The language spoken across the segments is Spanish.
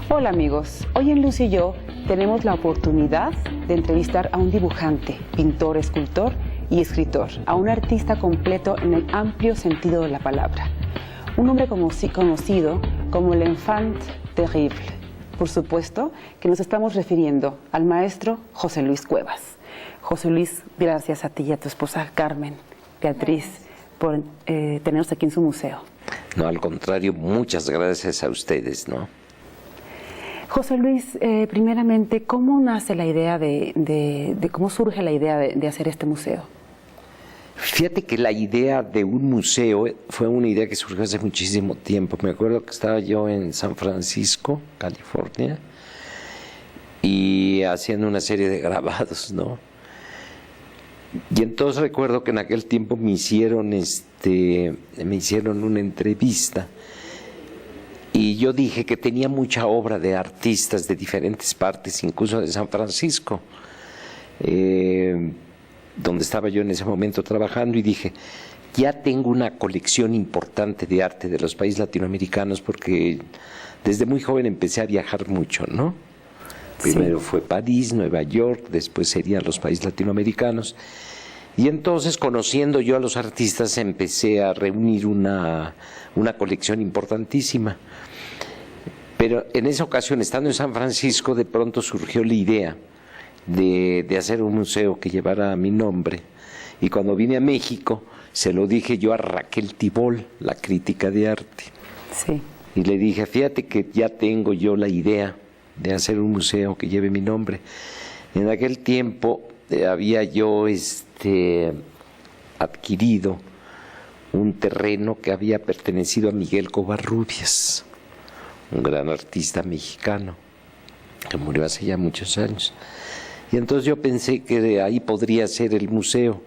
Hola amigos, hoy en Luz y yo tenemos la oportunidad de entrevistar a un dibujante, pintor, escultor y escritor, a un artista completo en el amplio sentido de la palabra. Un hombre conocido como el enfant terrible. Por supuesto que nos estamos refiriendo al maestro José Luis Cuevas. José Luis, gracias a ti y a tu esposa Carmen, Beatriz, por tenernos aquí en su museo. No, al contrario, muchas gracias a ustedes, ¿no? José Luis, primeramente, ¿cómo nace la idea cómo surge la idea de hacer este museo? Fíjate que la idea de un museo fue una idea que surgió hace muchísimo tiempo. Me acuerdo que estaba yo en San Francisco, California, y haciendo una serie de grabados, ¿no? Y entonces recuerdo que en aquel tiempo me hicieron una entrevista. Y yo dije que tenía mucha obra de artistas de diferentes partes, incluso de San Francisco, donde estaba yo en ese momento trabajando, y dije, ya tengo una colección importante de arte de los países latinoamericanos, porque desde muy joven empecé a viajar mucho, ¿no? Primero fue París, Nueva York, después serían los países latinoamericanos. Y entonces, conociendo yo a los artistas, empecé a reunir una colección importantísima. Pero en esa ocasión, estando en San Francisco, de pronto surgió la idea de hacer un museo que llevara mi nombre. Y cuando vine a México, se lo dije yo a Raquel Tibol, la crítica de arte. Sí. Y le dije, fíjate que ya tengo yo la idea de hacer un museo que lleve mi nombre. En aquel tiempo había yo adquirido un terreno que había pertenecido a Miguel Covarrubias, un gran artista mexicano que murió hace ya muchos años. Y entonces yo pensé que ahí podría ser el museo.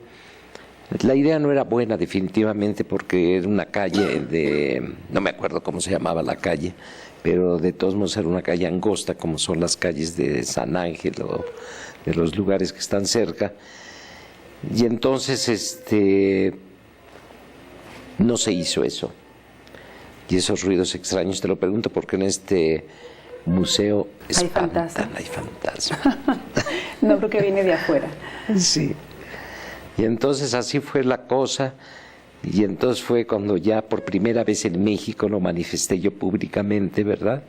La idea no era buena definitivamente, porque era una calle no me acuerdo cómo se llamaba la calle, pero de todos modos era una calle angosta, como son las calles de San Ángel o de los lugares que están cerca. Y entonces no se hizo eso. Y esos ruidos extraños, te lo pregunto porque en este museo hay fantasmas. No, creo que viene de afuera. Sí. Y entonces así fue la cosa. Y entonces fue cuando ya por primera vez en México lo manifesté yo públicamente, ¿verdad?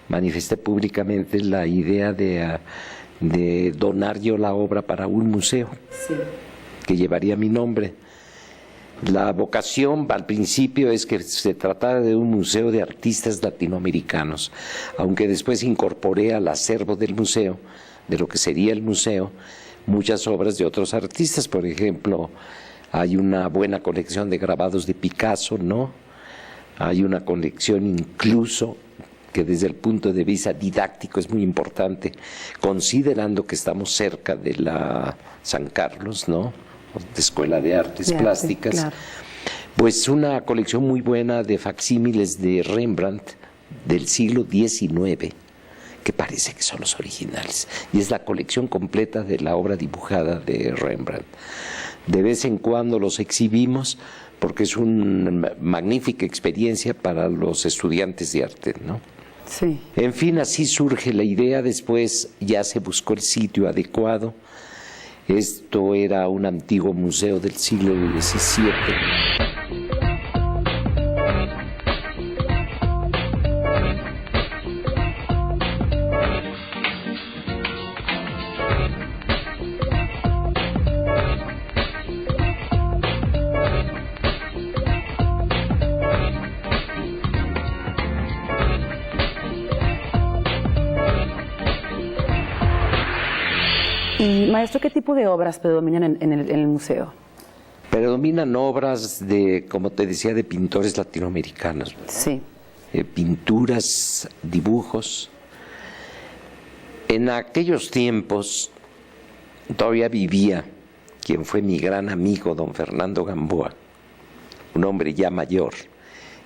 Manifesté públicamente la idea de donar yo la obra para un museo, sí, que llevaría mi nombre. La vocación al principio es que se tratara de un museo de artistas latinoamericanos, aunque después incorporé al acervo del museo, de lo que sería el museo, muchas obras de otros artistas. Por ejemplo, hay una buena colección de grabados de Picasso, ¿no? Hay una colección incluso que desde el punto de vista didáctico es muy importante, considerando que estamos cerca de la San Carlos, ¿no?, de Escuela de Artes Plásticas. Claro. Pues una colección muy buena de facsímiles de Rembrandt del siglo XIX, que parece que son los originales, y es la colección completa de la obra dibujada de Rembrandt. De vez en cuando los exhibimos porque es una magnífica experiencia para los estudiantes de arte, ¿no? Sí. En fin, así surge la idea. Después ya se buscó el sitio adecuado. Esto era un antiguo museo del siglo XVII. Y, maestro, ¿qué tipo de obras predominan en el museo? Predominan obras de, como te decía, de pintores latinoamericanos. Sí. Pinturas, dibujos. En aquellos tiempos todavía vivía quien fue mi gran amigo, don Fernando Gamboa, un hombre ya mayor,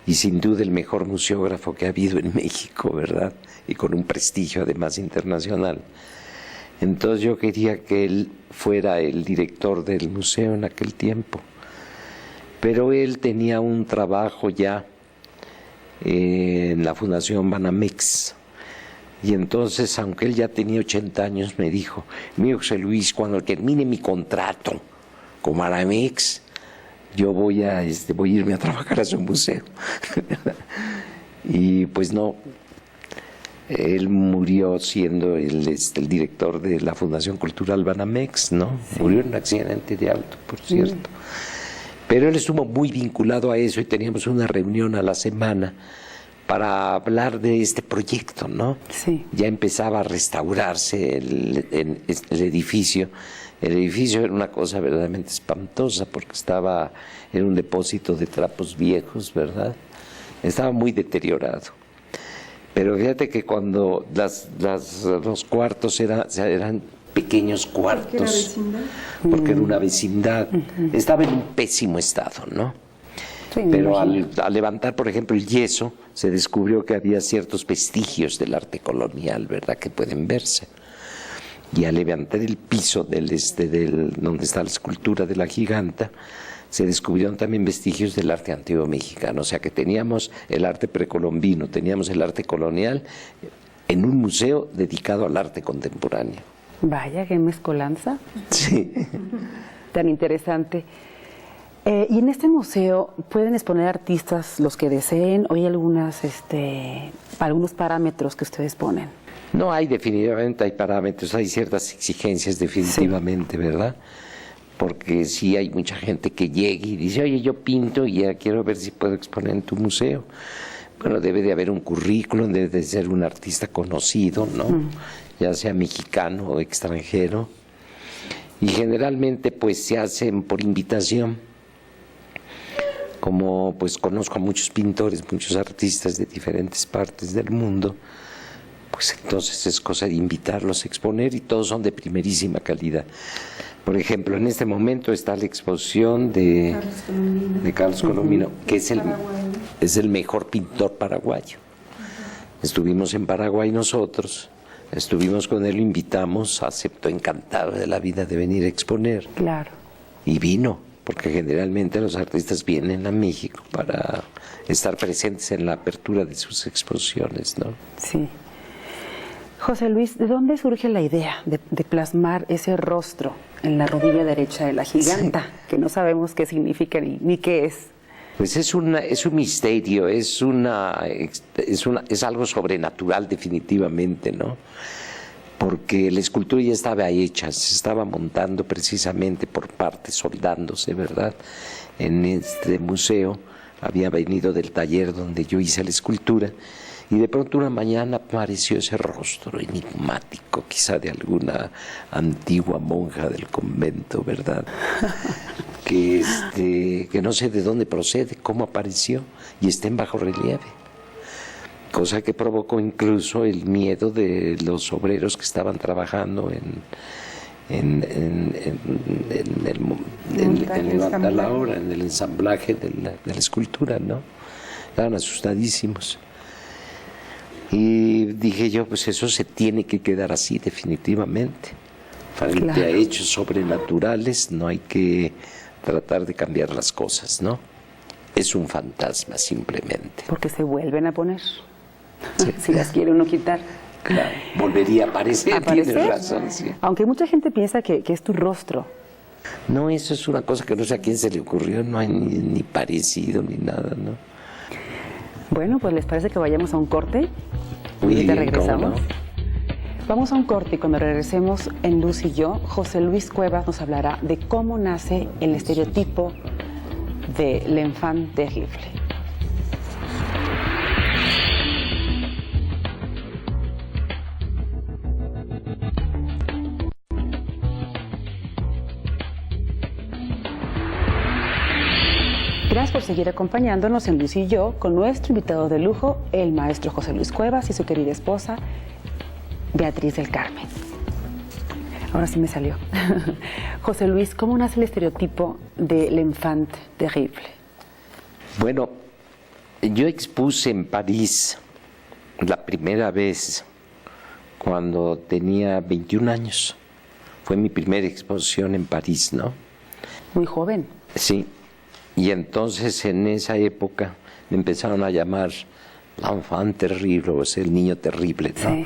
y sin duda el mejor museógrafo que ha habido en México, ¿verdad? Y con un prestigio además internacional. Entonces yo quería que él fuera el director del museo en aquel tiempo. Pero él tenía un trabajo ya en la Fundación Banamex. Y entonces, aunque él ya tenía 80 años, me dijo: "Mire, José Luis, cuando termine mi contrato con Banamex, yo voy a irme a trabajar a su museo". Y pues no, él murió siendo el director de la Fundación Cultural Banamex, ¿no? Sí. Murió en un accidente de auto, por cierto. Pero él estuvo muy vinculado a eso y teníamos una reunión a la semana para hablar de este proyecto, ¿no? Sí. Ya empezaba a restaurarse el edificio. El edificio era una cosa verdaderamente espantosa porque era un depósito de trapos viejos, ¿verdad? Estaba muy deteriorado. Pero fíjate que cuando los cuartos eran pequeños cuartos, porque era una vecindad, estaba en un pésimo estado, ¿no? Sí, pero al levantar, por ejemplo, el yeso, se descubrió que había ciertos vestigios del arte colonial, ¿verdad?, que pueden verse. Y al levantar el piso donde está la escultura de la giganta, se descubrieron también vestigios del arte antiguo mexicano. O sea que teníamos el arte precolombino, teníamos el arte colonial en un museo dedicado al arte contemporáneo. Vaya, qué mezcolanza. Sí. Tan interesante. Y en este museo pueden exponer artistas los que deseen, o hay algunos parámetros que ustedes ponen. No hay, definitivamente hay parámetros, hay ciertas exigencias definitivamente, sí, ¿verdad? Porque sí hay mucha gente que llega y dice: "Oye, yo pinto y ya quiero ver si puedo exponer en tu museo". Bueno, debe de haber un currículum, debe de ser un artista conocido, ¿no? Ya sea mexicano o extranjero. Y generalmente pues se hacen por invitación. Como pues conozco a muchos pintores, muchos artistas de diferentes partes del mundo, pues entonces es cosa de invitarlos a exponer y todos son de primerísima calidad. Por ejemplo, en este momento está la exposición de Carlos Colombino, que es el mejor pintor paraguayo. Estuvimos en Paraguay nosotros, estuvimos con él, lo invitamos, aceptó encantado de la vida de venir a exponer. Claro. Y vino, porque generalmente los artistas vienen a México para estar presentes en la apertura de sus exposiciones, ¿no? Sí. José Luis, ¿de dónde surge la idea de plasmar ese rostro en la rodilla derecha de la giganta, sí, que no sabemos qué significa ni qué es? Pues es un misterio, es algo sobrenatural definitivamente, ¿no? Porque la escultura ya estaba hecha, se estaba montando precisamente por partes, soldándose, ¿verdad? En este museo había venido del taller donde yo hice la escultura. Y de pronto una mañana apareció ese rostro enigmático, quizá de alguna antigua monja del convento, ¿verdad? que no sé de dónde procede, cómo apareció, y está en bajo relieve. Cosa que provocó incluso el miedo de los obreros que estaban trabajando en levantar la obra, en el ensamblaje de la escultura, ¿no? Estaban asustadísimos. Y dije yo, pues eso se tiene que quedar así definitivamente. Frente a hechos sobrenaturales no hay que tratar de cambiar las cosas, ¿no? Es un fantasma simplemente. Porque se vuelven a poner, sí, si las quiere uno quitar. Claro, volvería a aparecer, tienes razón. Sí. Aunque mucha gente piensa que es tu rostro. No, eso es una cosa que no sé a quién se le ocurrió, no hay ni parecido ni nada, ¿no? Bueno, pues ¿les parece que vayamos a un corte? Muy y bien, regresamos. ¿no? Vamos a un corte y cuando regresemos en Luz y yo, José Luis Cuevas nos hablará de cómo nace el estereotipo de l'enfant terrible. Gracias por seguir acompañándonos en Luz y yo con nuestro invitado de lujo, el maestro José Luis Cuevas y su querida esposa, Beatriz del Carmen. Ahora sí me salió. José Luis, ¿cómo nace el estereotipo de l'enfant terrible? Bueno, Yo expuse en París la primera vez cuando tenía 21 años. Fue mi primera exposición en París, ¿no? Muy joven. Sí, y entonces en esa época me empezaron a llamar l'enfant terrible, o sea, el niño terrible, ¿no? Sí.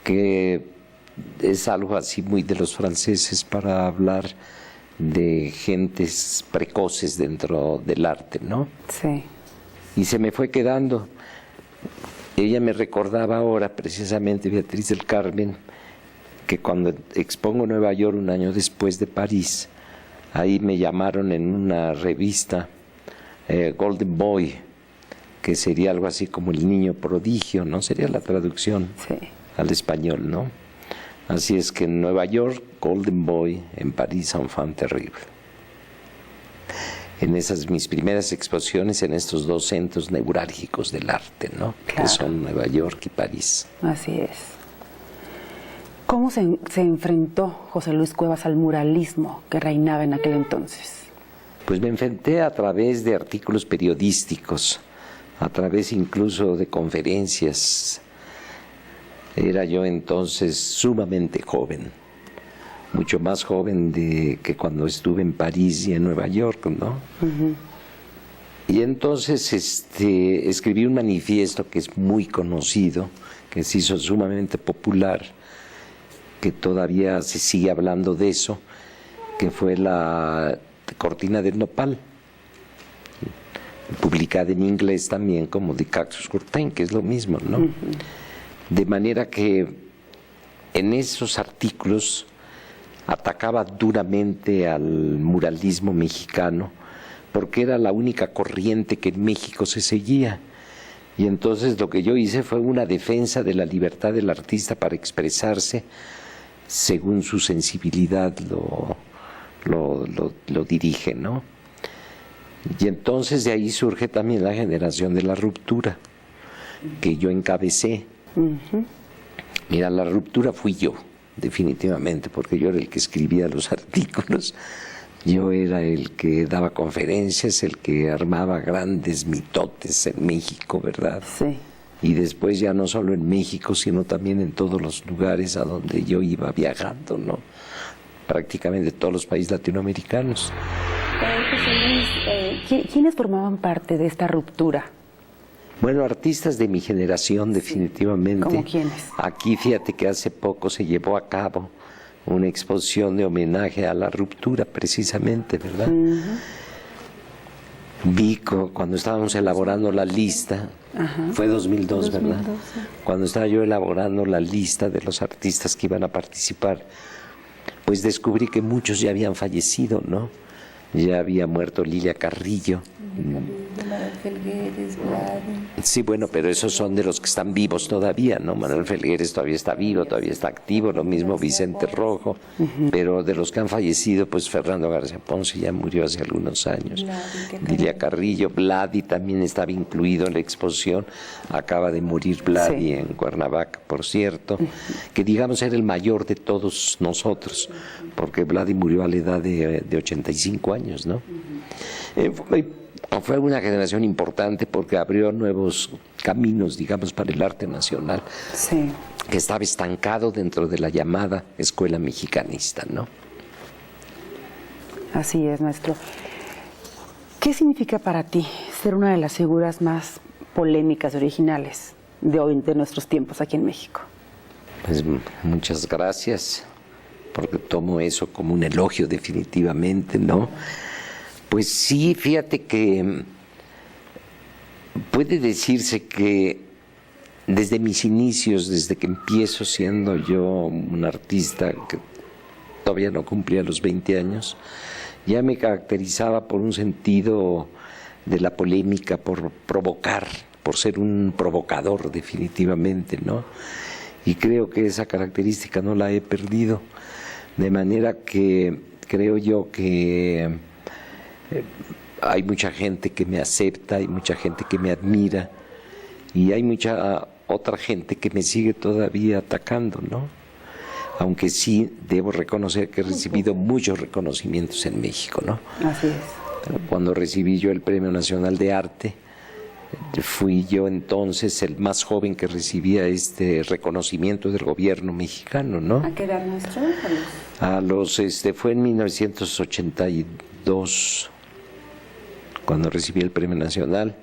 Que es algo así muy de los franceses para hablar de gentes precoces dentro del arte, ¿no? Sí. Y se me fue quedando. Ella me recordaba ahora, precisamente, Beatriz del Carmen, que cuando expongo en Nueva York un año después de París, ahí me llamaron en una revista Golden Boy, que sería algo así como el niño prodigio, ¿no? Sería la traducción al español, ¿no? Así es que en Nueva York, Golden Boy, en París, Enfant Terrible. En esas mis primeras exposiciones en estos dos centros neurálgicos del arte, ¿no? Claro. Que son Nueva York y París. Así es. ¿Cómo se enfrentó José Luis Cuevas al muralismo que reinaba en aquel entonces? Pues me enfrenté a través de artículos periodísticos, a través incluso de conferencias. Era yo entonces sumamente joven, mucho más joven que cuando estuve en París y en Nueva York, ¿no? Uh-huh. Y entonces escribí un manifiesto que es muy conocido, que se hizo sumamente popular, que todavía se sigue hablando de eso, que fue la Cortina del Nopal, publicada en inglés también como The Cactus Curtain, que es lo mismo, ¿no? Uh-huh. De manera que en esos artículos atacaba duramente al muralismo mexicano, porque era la única corriente que en México se seguía. Y entonces lo que yo hice fue una defensa de la libertad del artista para expresarse según su sensibilidad lo dirige, ¿no? Y entonces de ahí surge también la generación de la ruptura, que yo encabecé. Uh-huh. Mira, la ruptura fui yo, definitivamente, porque yo era el que escribía los artículos, yo era el que daba conferencias, el que armaba grandes mitotes en México, ¿verdad? Sí. Y después ya no solo en México, sino también en todos los lugares a donde yo iba viajando, ¿no? Prácticamente todos los países latinoamericanos. José Luis, ¿quiénes formaban parte de esta ruptura? Bueno, artistas de mi generación, definitivamente. ¿Cómo quiénes? Aquí, fíjate que hace poco se llevó a cabo una exposición de homenaje a la ruptura, precisamente, ¿verdad? Uh-huh. Vico, cuando estábamos elaborando la lista, uh-huh. Fue 2002, ¿verdad? Cuando estaba yo elaborando la lista de los artistas que iban a participar, pues descubrí que muchos ya habían fallecido, ¿no? Ya había muerto Lilia Carrillo. Manuel Felgueres, Vladi. Sí, bueno, pero esos son de los que están vivos todavía, ¿no? Manuel Felgueres todavía está vivo, todavía está activo, lo mismo Vicente Rojo, uh-huh. Pero de los que han fallecido, pues Fernando García Ponce ya murió hace algunos años. Lilia Carrillo, Vladi también estaba incluido en la exposición, acaba de morir Vladi, sí. En Cuernavaca, por cierto, uh-huh. Que digamos era el mayor de todos nosotros, porque Vladi murió a la edad de 85 años, ¿no? Uh-huh. Fue una generación importante porque abrió nuevos caminos, digamos, para el arte nacional, sí. Que estaba estancado dentro de la llamada escuela mexicanista, ¿no? Así es, maestro. ¿Qué significa para ti ser una de las figuras más polémicas y originales de hoy, de nuestros tiempos aquí en México? Pues muchas gracias, porque tomo eso como un elogio definitivamente, ¿no? Pues sí, fíjate que puede decirse que desde mis inicios, desde que empiezo siendo yo un artista que todavía no cumplía los 20 años, ya me caracterizaba por un sentido de la polémica, por provocar, por ser un provocador definitivamente, ¿no? Y creo que esa característica no la he perdido, de manera que creo yo que hay mucha gente que me acepta, hay mucha gente que me admira y hay mucha otra gente que me sigue todavía atacando, ¿no? Aunque sí debo reconocer que he recibido muchos reconocimientos en México, ¿no? Así es. Cuando recibí yo el Premio Nacional de Arte, Fui yo entonces el más joven que recibía este reconocimiento del gobierno mexicano, ¿no? ¿A qué edad, maestro? Fue en 1982 cuando recibí el Premio Nacional.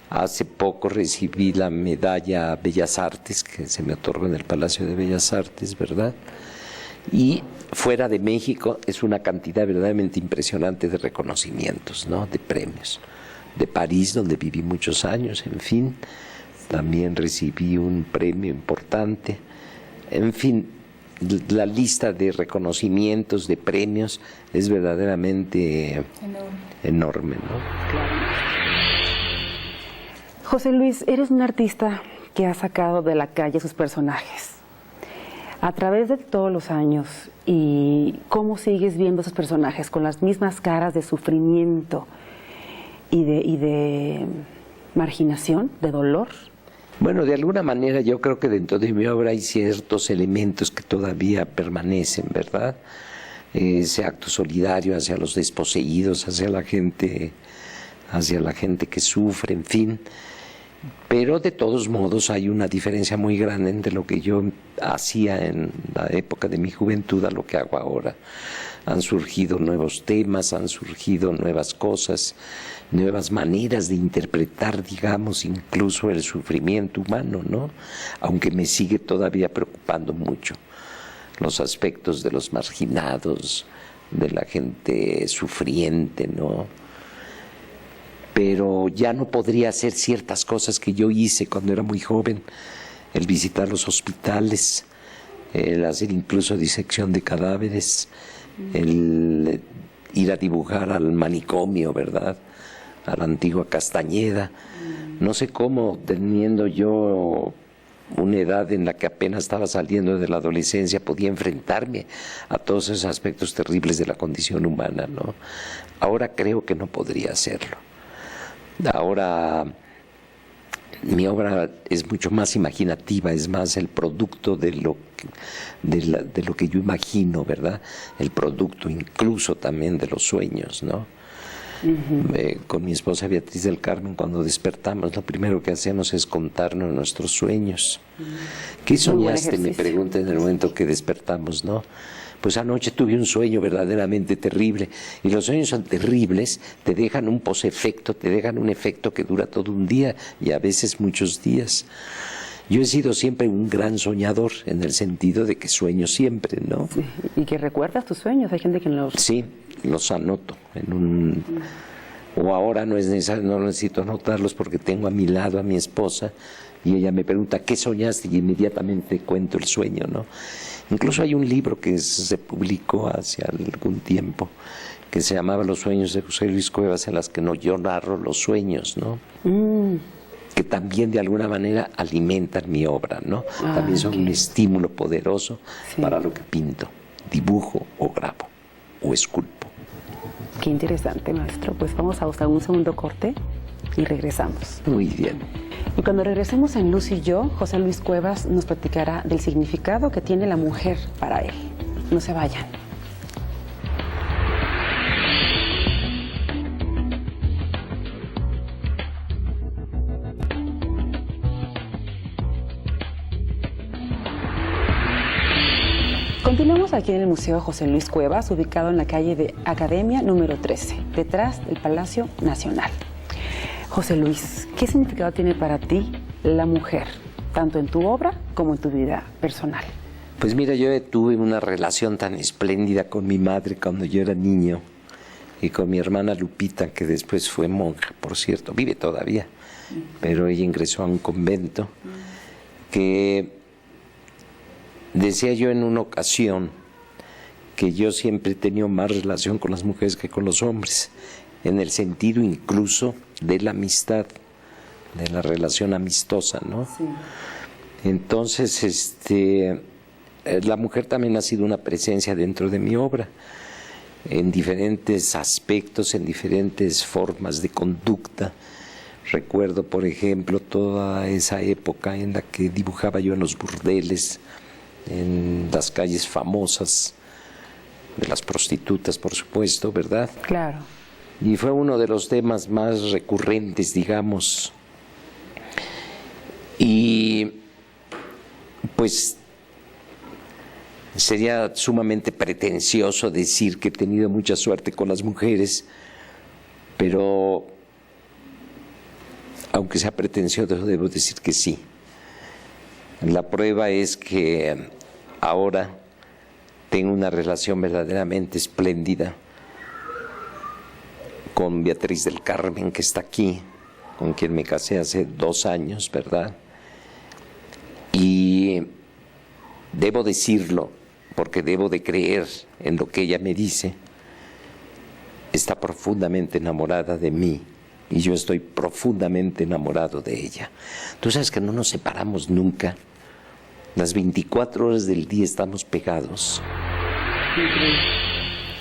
Hace poco recibí la medalla Bellas Artes, que se me otorgó en el Palacio de Bellas Artes, ¿verdad? Y fuera de México es una cantidad verdaderamente impresionante de reconocimientos, ¿no? De premios. De París, donde viví muchos años, en fin, también recibí un premio importante. En fin, la lista de reconocimientos, de premios, es verdaderamente enorme, ¿no? Claro. José Luis, eres un artista que ha sacado de la calle sus personajes. A través de todos los años, ¿y cómo sigues viendo esos personajes con las mismas caras de sufrimiento y de marginación, de dolor? Bueno, de alguna manera yo creo que dentro de mi obra hay ciertos elementos que todavía permanecen, ¿verdad? Ese acto solidario hacia los desposeídos, hacia la gente que sufre, en fin. Pero de todos modos hay una diferencia muy grande entre lo que yo hacía en la época de mi juventud a lo que hago ahora. Han surgido nuevos temas, han surgido nuevas cosas, nuevas maneras de interpretar, digamos, incluso el sufrimiento humano, ¿no? Aunque me sigue todavía preocupando mucho los aspectos de los marginados, de la gente sufriente, ¿no? Pero ya no podría hacer ciertas cosas que yo hice cuando era muy joven, el visitar los hospitales, el hacer incluso disección de cadáveres, el ir a dibujar al manicomio, ¿verdad?, a la antigua Castañeda. No sé cómo, teniendo yo una edad en la que apenas estaba saliendo de la adolescencia, podía enfrentarme a todos esos aspectos terribles de la condición humana, ¿no? Ahora creo que no podría hacerlo. Ahora mi obra es mucho más imaginativa, es más el producto de lo que yo imagino, ¿verdad? El producto incluso también de los sueños, ¿no? Con mi esposa Beatriz del Carmen, cuando despertamos, lo primero que hacemos es contarnos nuestros sueños. ¿Qué soñaste?, me pregunta en el momento que despertamos, ¿no? Pues anoche tuve un sueño verdaderamente terrible, y los sueños son terribles, te dejan un posefecto, te dejan un efecto que dura todo un día y a veces muchos días. Yo he sido siempre un gran soñador, en el sentido de que sueño siempre, ¿no? Sí, y que recuerdas tus sueños, hay gente que los... Sí, los anoto en un... O ahora no es necesario, no necesito anotarlos porque tengo a mi lado a mi esposa y ella me pregunta, ¿qué soñaste? Y inmediatamente cuento el sueño, ¿no? Incluso hay un libro que se publicó hace algún tiempo que se llamaba Los sueños de José Luis Cuevas, en las que yo narro los sueños, ¿no? Que también de alguna manera alimentan mi obra, ¿no? También son un estímulo poderoso para lo que pinto, dibujo o grabo o esculpo. Qué interesante, maestro. Pues vamos a usar un segundo corte y regresamos. Muy bien. Y cuando regresemos en Luz y yo, José Luis Cuevas nos platicará del significado que tiene la mujer para él. No se vayan. Continuamos aquí en el Museo José Luis Cuevas, ubicado en la calle de Academia número 13, detrás del Palacio Nacional. José Luis, ¿qué significado tiene para ti la mujer, tanto en tu obra como en tu vida personal? Pues mira, yo tuve una relación tan espléndida con mi madre cuando yo era niño, y con mi hermana Lupita, que después fue monja, por cierto, vive todavía, pero ella ingresó a un convento, que decía yo en una ocasión que yo siempre he tenido más relación con las mujeres que con los hombres, en el sentido incluso de la amistad, de la relación amistosa, ¿no? Sí. Entonces, la mujer también ha sido una presencia dentro de mi obra, en diferentes aspectos, en diferentes formas de conducta. Recuerdo, por ejemplo, toda esa época en la que dibujaba yo en los burdeles, en las calles famosas de las prostitutas, por supuesto, ¿verdad? Claro. Y fue uno de los temas más recurrentes, digamos, pues sería sumamente pretencioso decir que he tenido mucha suerte con las mujeres, pero aunque sea pretencioso, debo decir que sí. La prueba es que ahora tengo una relación verdaderamente espléndida con Beatriz del Carmen, que está aquí, con quien me casé hace 2 años, ¿verdad? Y debo decirlo, porque debo de creer en lo que ella me dice, está profundamente enamorada de mí y yo estoy profundamente enamorado de ella. Tú sabes que no nos separamos nunca. Las 24 horas del día estamos pegados.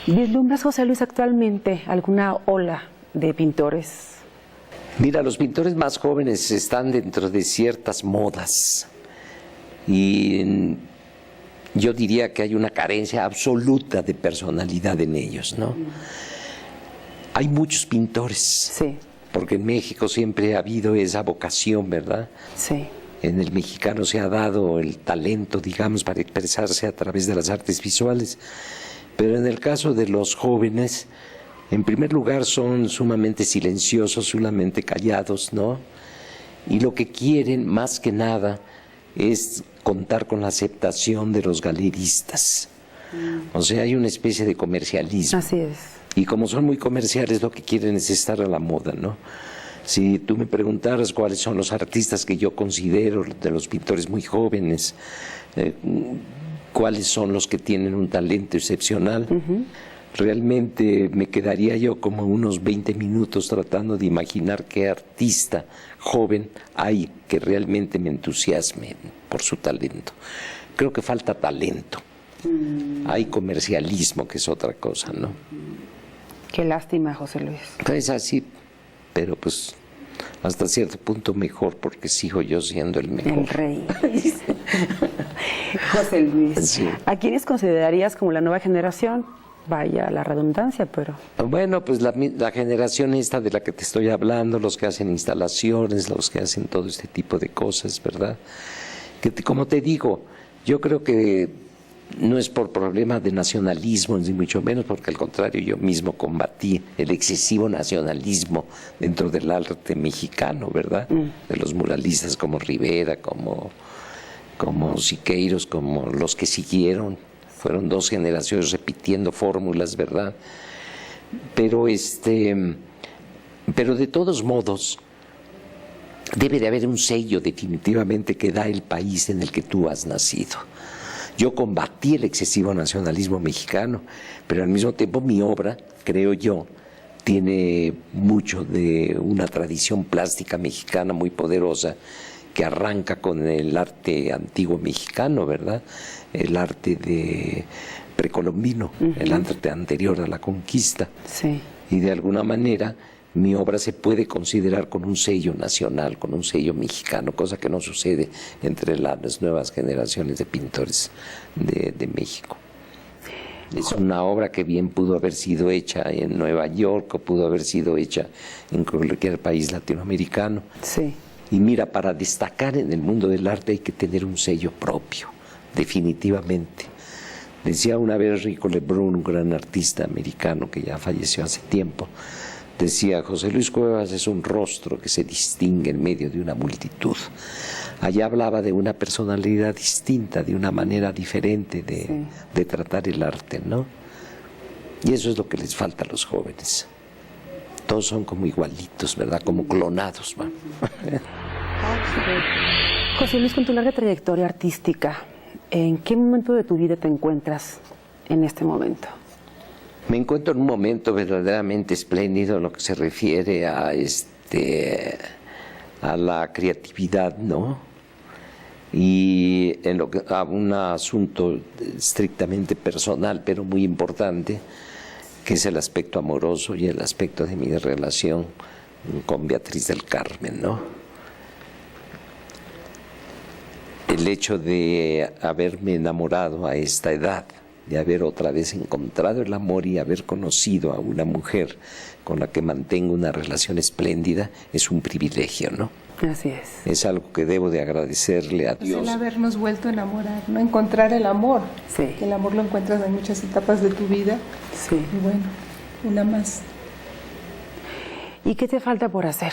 ¿Vislumbras, José Luis, actualmente alguna ola de pintores? Mira, los pintores más jóvenes están dentro de ciertas modas y yo diría que hay una carencia absoluta de personalidad en ellos, ¿no? Hay muchos pintores, Sí, porque en México siempre ha habido esa vocación, ¿verdad? sí. En el mexicano se ha dado el talento, digamos, para expresarse a través de las artes visuales. Pero en el caso de los jóvenes, en primer lugar son sumamente silenciosos, sumamente callados, ¿no? Y lo que quieren más que nada es contar con la aceptación de los galeristas. O sea, hay una especie de comercialismo. Así es. Y como son muy comerciales, lo que quieren es estar a la moda, ¿no? Si tú me preguntaras cuáles son los artistas que yo considero, de los pintores muy jóvenes, cuáles son los que tienen un talento excepcional, realmente me quedaría yo como unos 20 minutos tratando de imaginar qué artista joven hay que realmente me entusiasme por su talento. Creo que falta talento. Hay comercialismo, que es otra cosa, ¿no? Qué lástima, José Luis. Es así, pero pues hasta cierto punto mejor, porque sigo yo siendo el mejor. El rey. José Luis, Sí. ¿a quiénes considerarías como la nueva generación? Vaya la redundancia, pero... Bueno, pues la generación esta de la que te estoy hablando, los que hacen instalaciones, los que hacen todo este tipo de cosas, ¿verdad? Como te digo, yo creo que no es por problema de nacionalismo, ni mucho menos, porque al contrario, yo mismo combatí el excesivo nacionalismo dentro del arte mexicano, ¿verdad? De los muralistas como Rivera, como Siqueiros, como los que siguieron. Fueron 2 generaciones repitiendo fórmulas, ¿verdad? Pero de todos modos, debe de haber un sello definitivamente que da el país en el que tú has nacido. Yo combatí el excesivo nacionalismo mexicano, pero al mismo tiempo mi obra, creo yo, tiene mucho de una tradición plástica mexicana muy poderosa que arranca con el arte antiguo mexicano, ¿verdad? El arte de precolombino, el arte anterior a la conquista. Sí. Y de alguna manera mi obra se puede considerar con un sello nacional, con un sello mexicano, cosa que no sucede entre las nuevas generaciones de pintores de México. Es una obra que bien pudo haber sido hecha en Nueva York o pudo haber sido hecha en cualquier país latinoamericano. Sí. Y mira, para destacar en el mundo del arte hay que tener un sello propio, definitivamente. Decía una vez Rico Lebrun, un gran artista americano que ya falleció hace tiempo, decía: José Luis Cuevas es un rostro que se distingue en medio de una multitud. Allá hablaba de una personalidad distinta, de una manera diferente de tratar el arte, ¿no? Y eso es lo que les falta a los jóvenes. Todos son como igualitos, ¿verdad? Como clonados, ¿no? José Luis, con tu larga trayectoria artística, ¿en qué momento de tu vida te encuentras en este momento? Me encuentro en un momento verdaderamente espléndido en lo que se refiere a la creatividad, ¿no? Y en lo que a un asunto estrictamente personal, pero muy importante, que es el aspecto amoroso y el aspecto de mi relación con Beatriz del Carmen, ¿no? El hecho de haberme enamorado a esta edad, de haber otra vez encontrado el amor y haber conocido a una mujer con la que mantengo una relación espléndida, es un privilegio, ¿no? Así es. Es algo que debo de agradecerle a Dios. El habernos vuelto a enamorar, ¿no? Encontrar el amor. Sí. Que el amor lo encuentras en muchas etapas de tu vida. Sí. Y bueno, una más. ¿Y qué te falta por hacer?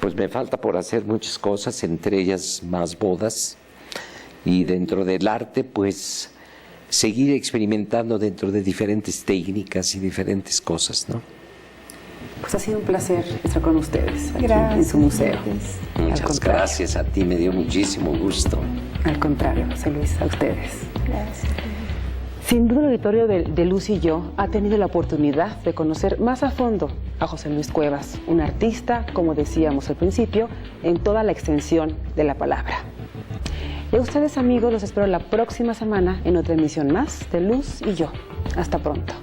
Pues me falta por hacer muchas cosas, entre ellas más bodas. Y dentro del arte, pues seguir experimentando dentro de diferentes técnicas y diferentes cosas, ¿no? Pues ha sido un placer estar con ustedes aquí Gracias, en su museo. Lourdes. Muchas gracias, a ti me dio muchísimo gusto. Al contrario, José Luis, a ustedes. Gracias. Sin duda el auditorio de Luz y yo ha tenido la oportunidad de conocer más a fondo a José Luis Cuevas, un artista, como decíamos al principio, en toda la extensión de la palabra. Y a ustedes, amigos, los espero la próxima semana en otra emisión más de Luz y yo. Hasta pronto.